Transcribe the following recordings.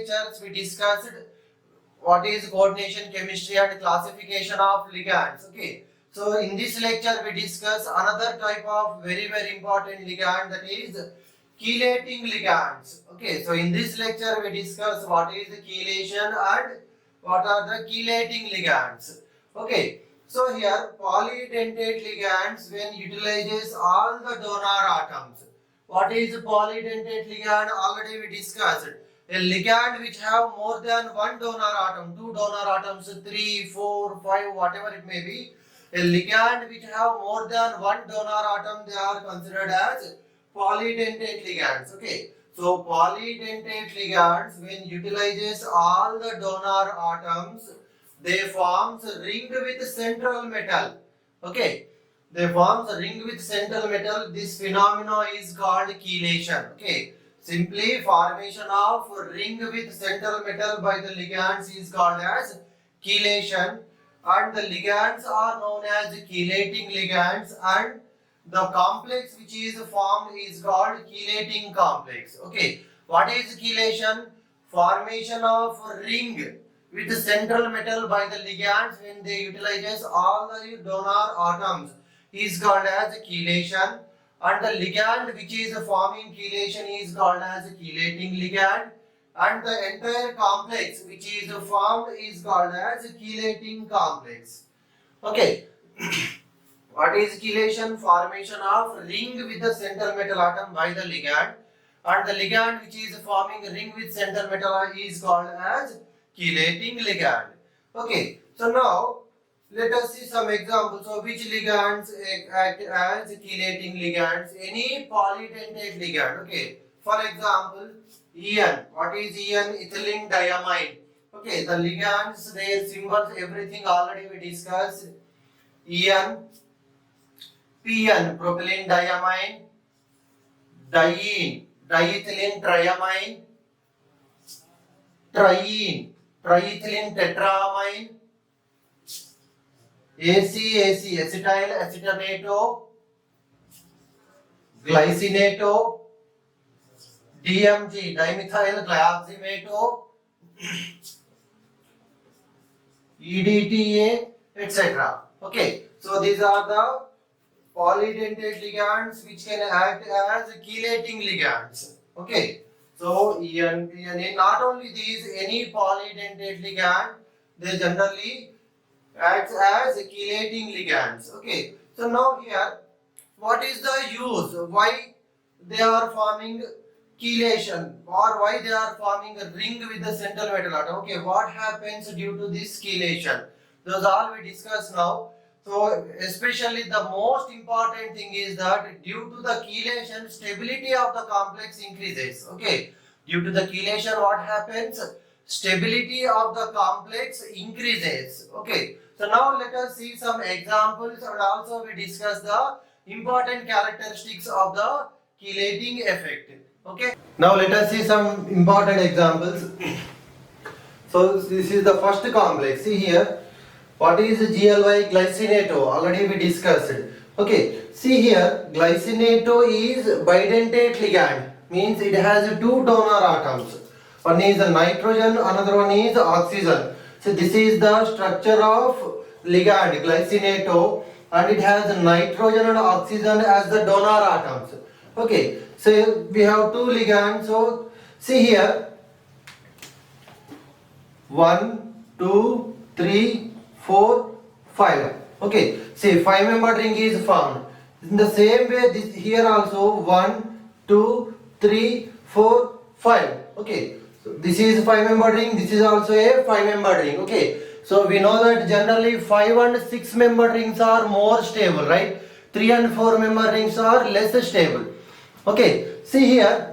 lectures we discussed what is coordination chemistry and classification of ligands. Okay, so in this lecture we discuss another type of very important ligand, that is chelating ligands. Okay, so in this lecture we discuss what is the chelation and what are the chelating ligands. Okay, so here polydentate ligands when utilizes all the donor atoms. What is polydentate ligand? Already we discussed. A ligand which have more than one donor atom, two donor atoms, 3, 4, 5, whatever it may be. A ligand which have more than one donor atom, they are considered as polydentate ligands. Okay, so polydentate ligands when utilizes all the donor atoms, they forms a ring with central metal. Okay, they forms a ring with central metal. This phenomena is called chelation. Okay, simply formation of ring with central metal by the ligands is called as chelation, and the ligands are known as chelating ligands, and the complex which is formed is called chelating complex. Okay, what is chelation? Formation of ring with central metal by the ligands when they utilizes all the donor atoms is called as chelation, and the ligand which is forming chelation is called as chelating ligand, and the entire complex which is formed is called as chelating complex. Okay. What is chelation? Formation of ring with the central metal atom by the ligand, and the ligand which is forming a ring with central metal is called as chelating ligand. Okay, so now let us see some examples of which ligands act as chelating ligands. Any polydentate ligand. Okay, for example, EN. What is EN? Ethylene diamine. Okay, the ligands, their symbols, everything already we discussed. EN, PN, propylene diamine, diene, diethylene triamine, triene, triethylene tetramine, ACAC, acetyl acetonato, glycinato, DMG, dimethyl glyoxymato, EDTA, etc. Okay, so these are the polydentate ligands which can act as chelating ligands. Okay, so not only these, any polydentate ligand, they generally acts as chelating ligands. Okay, so now here, what is the use? Why they are forming chelation, or why they are forming a ring with the central metal atom? Okay, what happens due to this chelation? Those all we discuss now. So especially the most important thing is that due to the chelation, stability of the complex increases. Okay, due to the chelation, what happens? Stability of the complex increases. Okay, so now let us see some examples, and also we discuss the important characteristics of the chelating effect. Okay, now let us see some important examples. So this is the first complex. See here, what is GLY? Glycinato, already we discussed. Okay, see here, glycinato is bidentate ligand, means it has two donor atoms. One is nitrogen, another one is oxygen. So this is the structure of ligand glycinato, and it has nitrogen and oxygen as the donor atoms. Okay, so we have two ligands. So see here, 1, 2, 3, 4, 5. Okay, see 5-membered ring is formed. In the same way, this here also 1, 2, 3, 4, 5. Okay, so this is 5-membered ring. This is also a 5-membered ring. Okay, so we know that generally 5 and 6-membered rings are more stable, right? 3 and 4-membered rings are less stable. Okay, see here,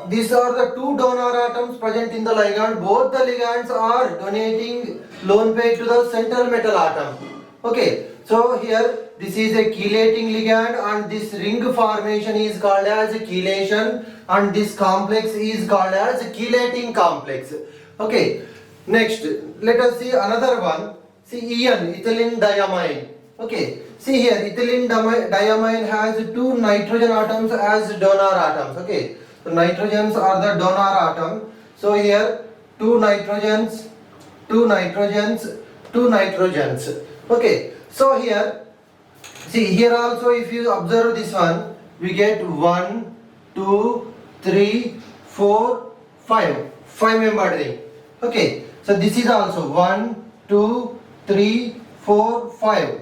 these are the two donor atoms present in the ligand. Both the ligands are donating lone pair to the central metal atom. Okay, so here this is a chelating ligand, and this ring formation is called as chelation, and this complex is called as chelating complex. Okay, next let us see another one. See EN, ethylene diamine. Okay, see here, ethylene diamine has two nitrogen atoms as donor atoms. Okay, So nitrogens are the donor atom. So here two nitrogens, two nitrogens, two nitrogens. Okay. So here, see here also if you observe this one, we get 1, 2, 3, 4, 5. 5-membered ring. Okay. So this is also 1, 2, 3, 4, 5.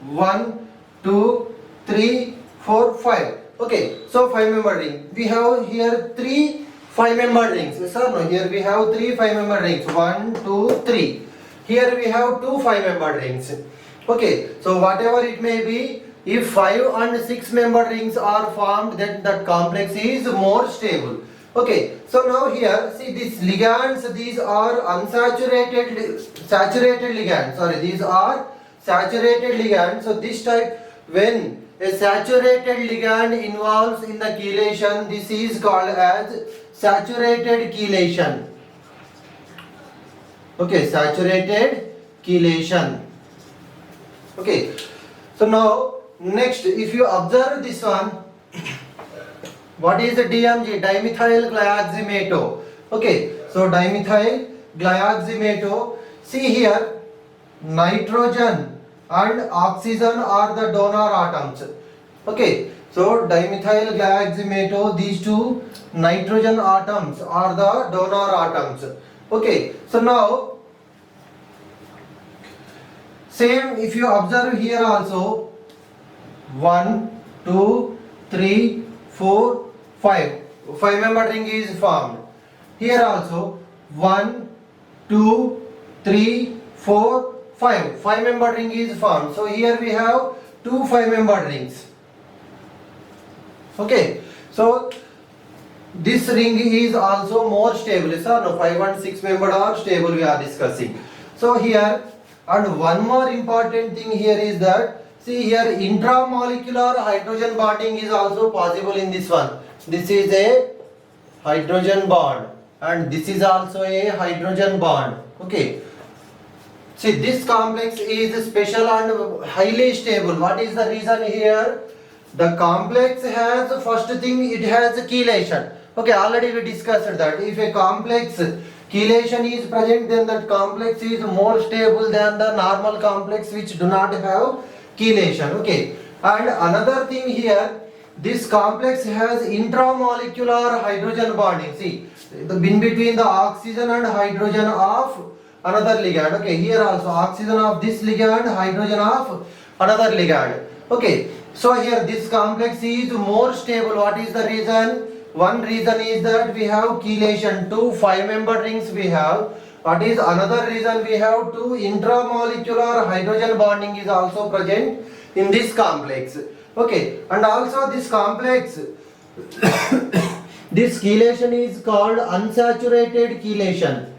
1, 2, 3, 4, 5. Okay, so 5-membered ring. We have here 3 5-membered rings. Yes or no? Here we have 3 5-membered rings. 1, 2, 3. Here we have 2 5-membered rings. Okay, so whatever it may be, if 5 and 6-membered rings are formed, then that complex is more stable. Okay, so now here, see these ligands, these are saturated ligands. Sorry, these are saturated ligands. So this type, when a saturated ligand involves in the chelation, this is called as saturated chelation. Okay, saturated chelation. Okay, so now next, if you observe this one, what is the DMG? Dimethyl glyoxymato. Okay, so dimethyl glyoxymato. See here, nitrogen and oxygen are the donor atoms. Okay, so dimethyl glyoxymato, these two nitrogen atoms are the donor atoms. Okay, so now same if you observe here also 1, 2, 3, 4, 5. 5-membered ring is formed. Here also 1, 2, 3, 4, 5. 5-membered ring is formed. So here we have 2 5-membered rings. Okay. So this ring is also more stable. So no, 5 and 6-membered are stable, we are discussing. So here, and one more important thing here is that, see here intramolecular hydrogen bonding is also possible in this one. This is a hydrogen bond and this is also a hydrogen bond. Okay. See this complex is special and highly stable. What is the reason here? The complex has, first thing, it has chelation. Okay, already we discussed that. If a complex chelation is present, then that complex is more stable than the normal complex which do not have chelation. Okay, and another thing here, this complex has intramolecular hydrogen bonding. See, in between the oxygen and hydrogen of another ligand. Okay, here also oxygen of this ligand, hydrogen of another ligand. Okay, so here this complex is more stable. What is the reason? One reason is that we have chelation. 2 5-membered rings we have. What is another reason? We have 2 intramolecular hydrogen bonding is also present in this complex. Okay, and also this complex, this chelation is called unsaturated chelation.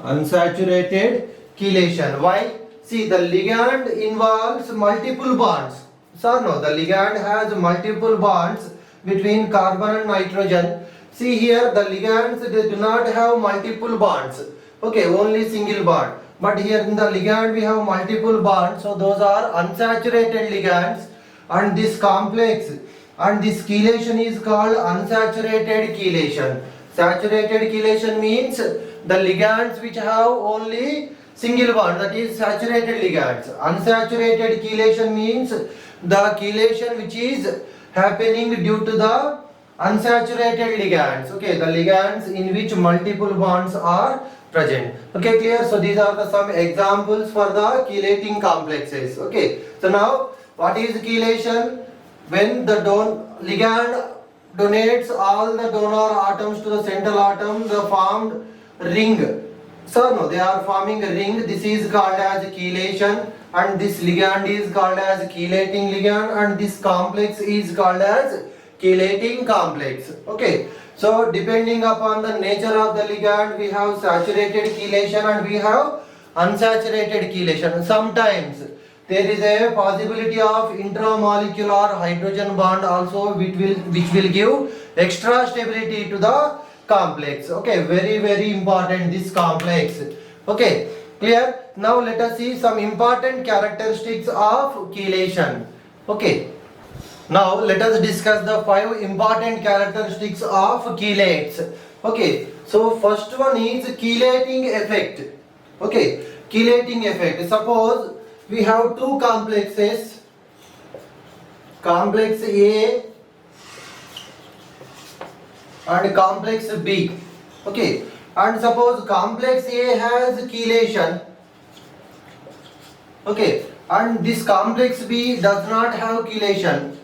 Unsaturated chelation. Why? See, the ligand involves multiple bonds. So no, the ligand has multiple bonds between carbon and nitrogen. See here, the ligands, they do not have multiple bonds. Okay, only single bond. But here in the ligand we have multiple bonds, so those are unsaturated ligands, and this complex and this chelation is called unsaturated chelation. Saturated chelation means the ligands which have only single bond, that is saturated ligands. Unsaturated chelation means the chelation which is happening due to the unsaturated ligands. Okay, the ligands in which multiple bonds are present. Okay, clear? So these are the some examples for the chelating complexes. Okay, so now what is chelation? When the ligand donates all the donor atoms to the central atom, the formed ring. So no, they are forming a ring. This is called as chelation, and this ligand is called as chelating ligand, and this complex is called as chelating complex. Okay, so depending upon the nature of the ligand, we have saturated chelation and we have unsaturated chelation. Sometimes there is a possibility of intramolecular hydrogen bond also, which will give extra stability to the complex. Okay, very important, this complex. Okay, clear? Now let us see some important characteristics of chelation. Okay, Now let us discuss the 5 important characteristics of chelates. Okay, so first one is chelating effect. Okay, chelating effect. Suppose we have two complexes, complex A and complex B. Okay, and suppose complex A has chelation. Okay, and this complex B does not have chelation.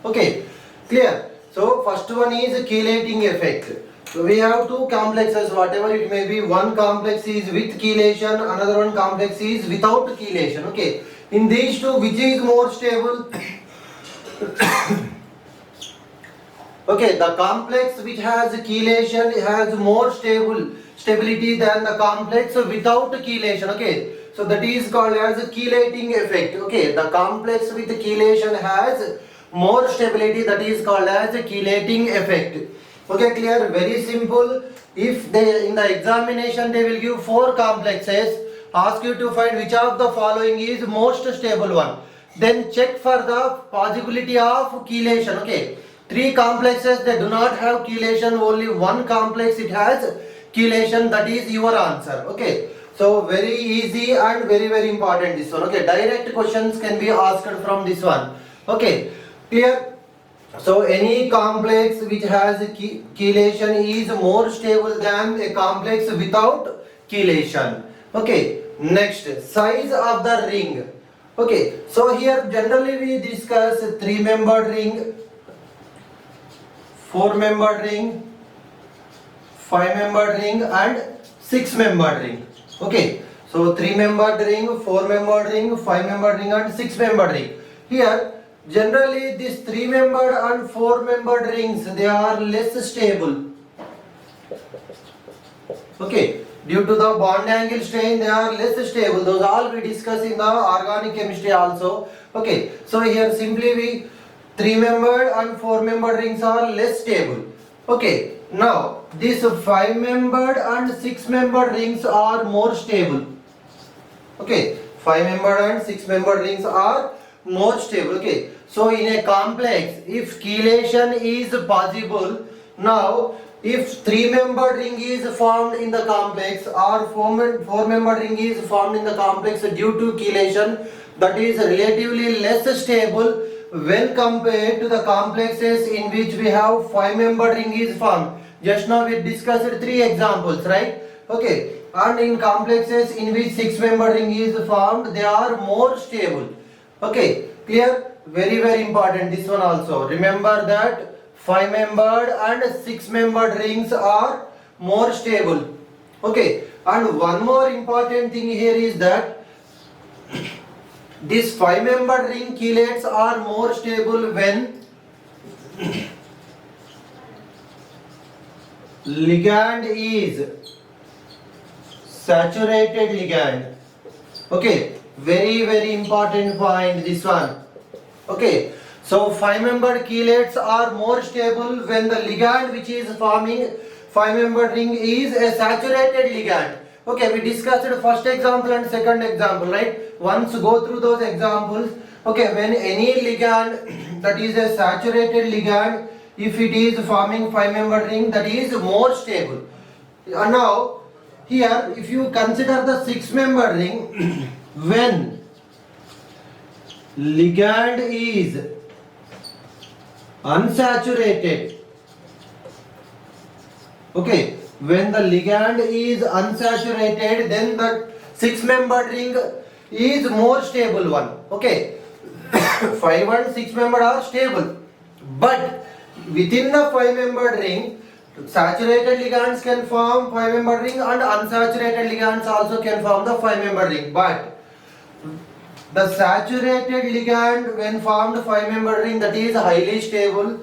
Okay, clear. So first one is chelating effect. So we have two complexes, whatever it may be. One complex is with chelation, another one complex is without chelation. Okay, in these two, which is more stable? Okay, the complex which has chelation has more stability than the complex without chelation. Okay, so that is called as chelating effect. Okay, the complex with chelation has more stability, that is called as chelating effect. Okay, clear? Very simple. If they in the examination they will give 4 complexes, ask you to find which of the following is most stable one, then check for the possibility of chelation. Okay, 3 complexes they do not have chelation, only one complex it has chelation, that is your answer. Okay, so very easy and very important this one. Okay, direct questions can be asked from this one. Okay, clear? So any complex which has chelation is more stable than a complex without chelation. Okay, next, size of the ring. Okay, so here generally we discuss 3-membered ring, 4-membered ring, 5-membered ring and 6-membered ring. Okay, so 3-membered ring, 4-membered ring, 5-membered ring and 6-membered ring. Here generally these 3-membered and 4-membered rings, they are less stable. Okay, due to the bond angle strain they are less stable. Those all we discuss in the organic chemistry also. Okay, so here simply we 3-membered and 4-membered rings are less stable. Okay, now these 5-membered and 6-membered rings are more stable. Okay, 5-membered and 6-membered rings are more stable. Okay, so in a complex, if chelation is possible, now if 3-membered ring is formed in the complex or 4-membered ring is formed in the complex due to chelation, that is relatively less stable when compared to the complexes in which we have 5-membered ring is formed. Just now we discussed 3 examples, right? Okay, and in complexes in which 6-membered ring is formed, they are more stable. Okay, clear? Very important this one also. Remember that 5-membered and 6-membered rings are more stable. Okay, and one more important thing here is that these 5-membered ring chelates are more stable when ligand is saturated ligand. Okay, very important point this one. Okay, so 5-membered chelates are more stable when the ligand which is forming 5-membered ring is a saturated ligand. Okay, we discussed the first example and second example, right? Once go through those examples. Okay, when any ligand that is a saturated ligand, if it is forming 5-membered ring, that is more stable. And now here if you consider the 6-membered ring, when ligand is unsaturated, okay, when the ligand is unsaturated, then the 6-membered ring is more stable one. Okay, 5 and 6-membered are stable, but within the 5-membered ring, saturated ligands can form 5-membered ring and unsaturated ligands also can form the 5-membered ring. But the saturated ligand when formed 5-membered ring, that is highly stable,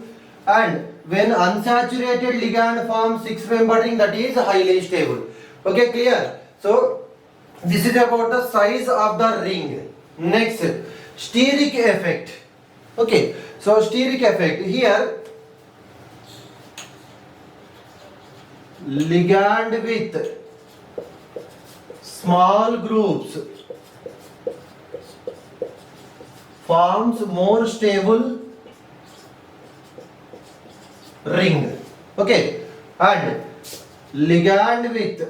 and when unsaturated ligand forms 6-membered ring, that is highly stable. Okay, clear? So this is about the size of the ring. Next, steric effect. Okay, so steric effect here, ligand with small groups forms more stable ring. Okay, and ligand with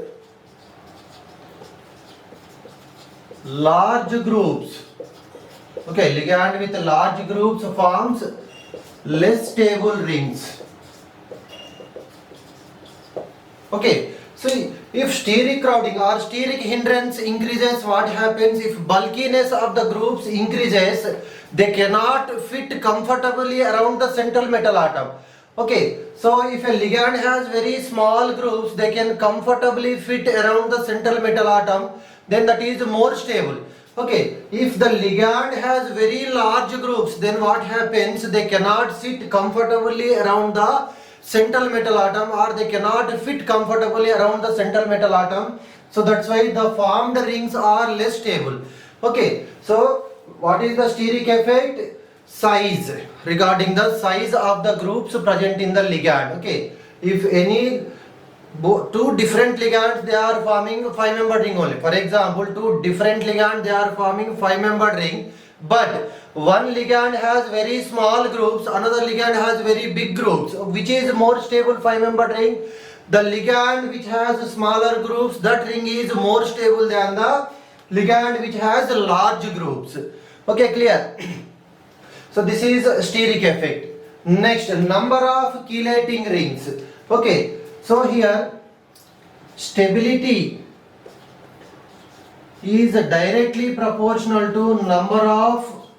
large groups. Okay, ligand with large groups forms less stable rings. Okay, so if steric crowding or steric hindrance increases, what happens? If bulkiness of the groups increases, they cannot fit comfortably around the central metal atom. Okay, so if a ligand has very small groups, they can comfortably fit around the central metal atom, then that is more stable. Okay, if the ligand has very large groups, then what happens? They cannot sit comfortably around the central metal atom, or they cannot fit comfortably around the central metal atom. So that's why the formed rings are less stable. Okay, so what is the steric effect? Size, regarding the size of the groups present in the ligand. Okay, if any two different ligands, they are forming 5-membered ring only. For example, two different ligands, they are forming 5-membered ring, but one ligand has very small groups, another ligand has very big groups. Which is more stable 5-membered ring? The ligand which has smaller groups, that ring is more stable than the ligand which has large groups. Okay, clear? So this is steric effect. Next, number of chelating rings. Okay, so here stability is directly proportional to number of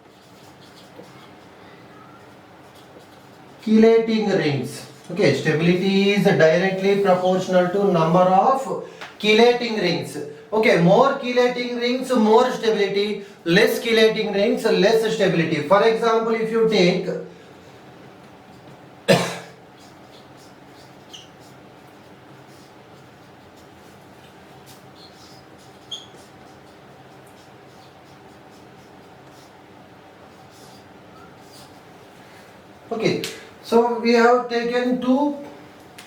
chelating rings. Okay, stability is directly proportional to number of chelating rings. Okay, more chelating rings, more stability, less chelating rings, less stability. For example, if you take okay, so we have taken two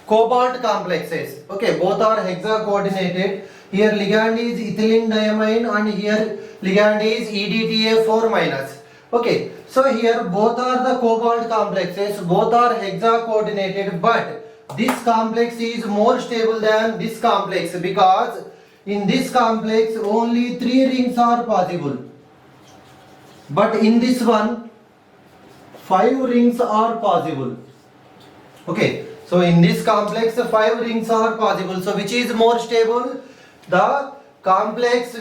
cobalt complexes. Okay, both are hexa coordinated. Here ligand is ethylene diamine and here ligand is EDTA4 minus. Okay, so here both are the cobalt complexes, both are hexa coordinated, but this complex is more stable than this complex, because in this complex only 3 rings are possible, but in this one 5 rings are possible. Okay, so in this complex 5 rings are possible. So which is more stable? The complex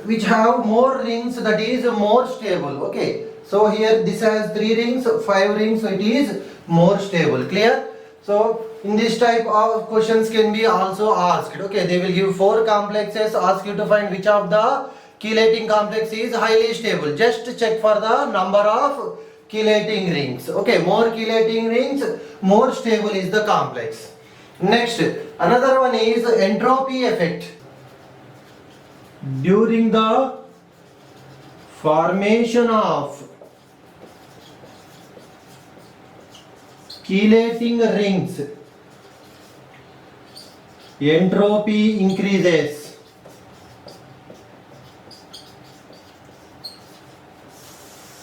which have more rings, that is more stable. Okay, so here this has 3 rings, 5 rings, so it is more stable. Clear? So in this type of questions can be also asked. Okay, they will give 4 complexes, ask you to find which of the chelating complex is highly stable. Just check for the number of chelating rings. Okay, more chelating rings, more stable is the complex. Next, another one is entropy effect. During the formation of chelating rings, entropy increases.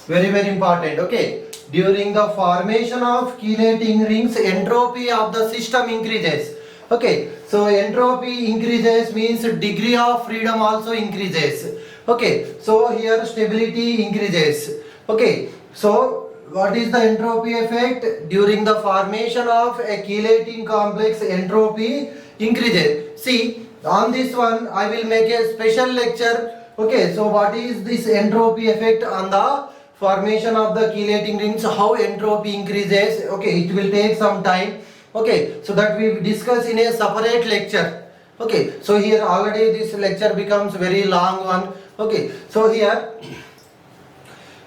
Very important. Okay, during the formation of chelating rings, entropy of the system increases. Okay, so entropy increases means degree of freedom also increases. Okay, so here stability increases. Okay, so what is the entropy effect? During the formation of a chelating complex, entropy increases. See, on this one I will make a special lecture. Okay, so what is this entropy effect on the formation of the chelating rings, how entropy increases? Okay, it will take some time. Okay, so that we discuss in a separate lecture. Okay, so here already this lecture becomes very long one. Okay, so here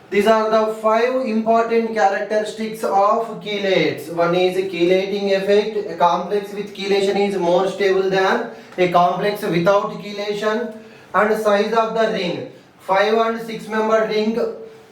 these are the 5 important characteristics of chelates. One is chelating effect. A complex with chelation is more stable than a complex without chelation. And size of the ring, 5 and 6 membered ring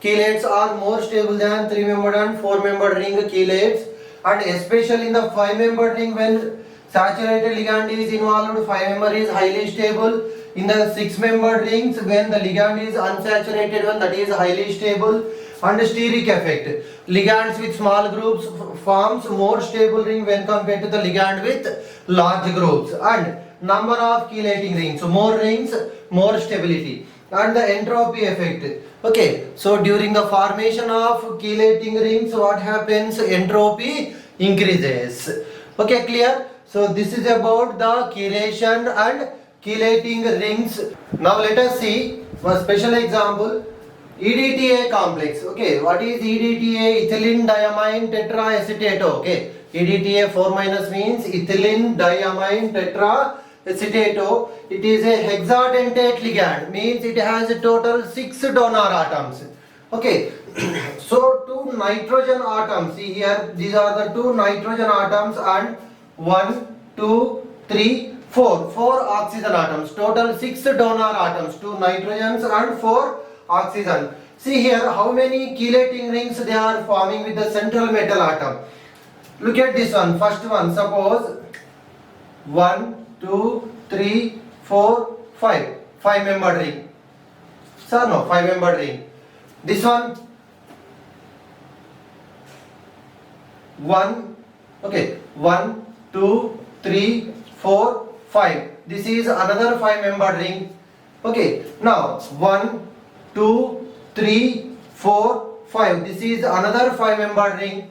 chelates are more stable than 3-membered and 4-membered ring chelates. And especially in the 5-membered ring, when saturated ligand is involved, 5-member is highly stable. In the 6-membered rings, when the ligand is unsaturated one, that is highly stable. and steric effect. Ligands with small groups forms more stable ring when compared to the ligand with large groups. And number of chelating rings, so more rings, more stability. And the entropy effect. Okay, so during the formation of chelating rings, what happens? Entropy increases. Okay, clear? So this is about the chelation and chelating rings. Now let us see one special example. EDTA complex. Okay, what is EDTA? Ethylene diamine tetraacetate. Okay, EDTA 4 minus means ethylene diamine tetraacetate. It is a hexadentate ligand, means it has a total 6 donor atoms. Okay, so 2 nitrogen atoms. See here, these are the 2 nitrogen atoms and 1, 2, 3, 4. 4 oxygen atoms. Total 6 donor atoms. 2 nitrogens and 4 oxygen. See here how many chelating rings they are forming with the central metal atom. Look at this one. First one. Suppose 1, 2, 3, 4, 5. 5 membered ring. So no, 5 membered ring. This one. 1. Okay. 1, 2, 3, 4, 5. This is another 5 membered ring. Okay. Now 1, 2, 3, 4, 5. This is another 5 membered ring.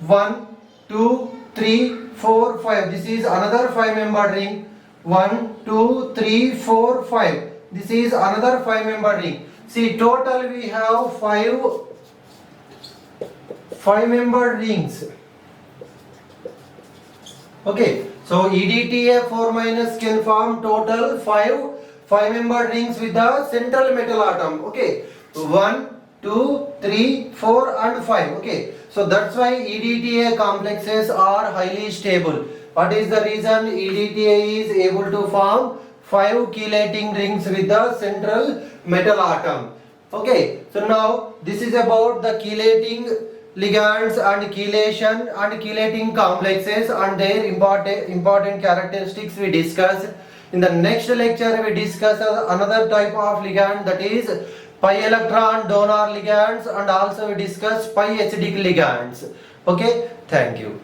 1, 2, 3, 4, 5. This is another 5 membered ring. 1, 2, 3, 4, 5. This is another 5 membered ring. See, total we have 5 membered rings. Okay, so EDTA 4 minus can form total 5 membered rings with the central metal atom. Okay, 1, 2, 3, 4 and 5. Okay, so that's why EDTA complexes are highly stable. What is the reason? EDTA is able to form 5 chelating rings with the central metal atom. Okay, so now this is about the chelating ligands and chelation and chelating complexes and their important characteristics we discussed. In the next lecture we discuss another type of ligand, that is pi electron donor ligands, and also we discuss pi acidic ligands. Okay, thank you.